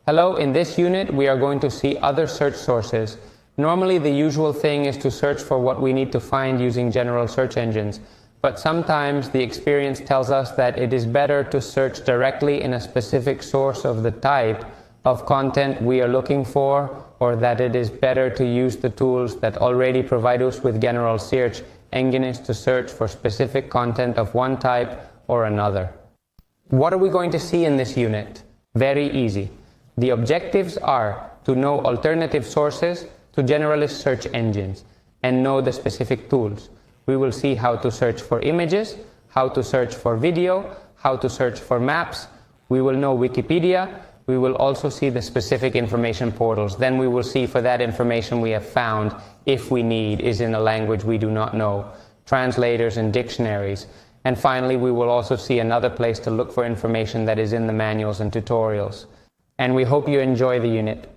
Hello, in this unit we are going to see other search sources. Normally the usual thing is to search for what we need to find using general search engines, but sometimes the experience tells us that it is better to search directly in a specific source of the type of content we are looking for, or that it is better to use the tools that already provide us with general search engines to search for specific content of one type or another. What are we going to see in this unit? Very easy. The objectives are to know alternative sources to generalist search engines and know the specific tools. We will see how to search for images, how to search for video, how to search for maps. We will know Wikipedia. We will also see the specific information portals. Then we will see for that information we have found, if we need, is in a language we do not know, translators and dictionaries. And finally, we will also see another place to look for information that is in the manuals and tutorials. And we hope you enjoy the unit.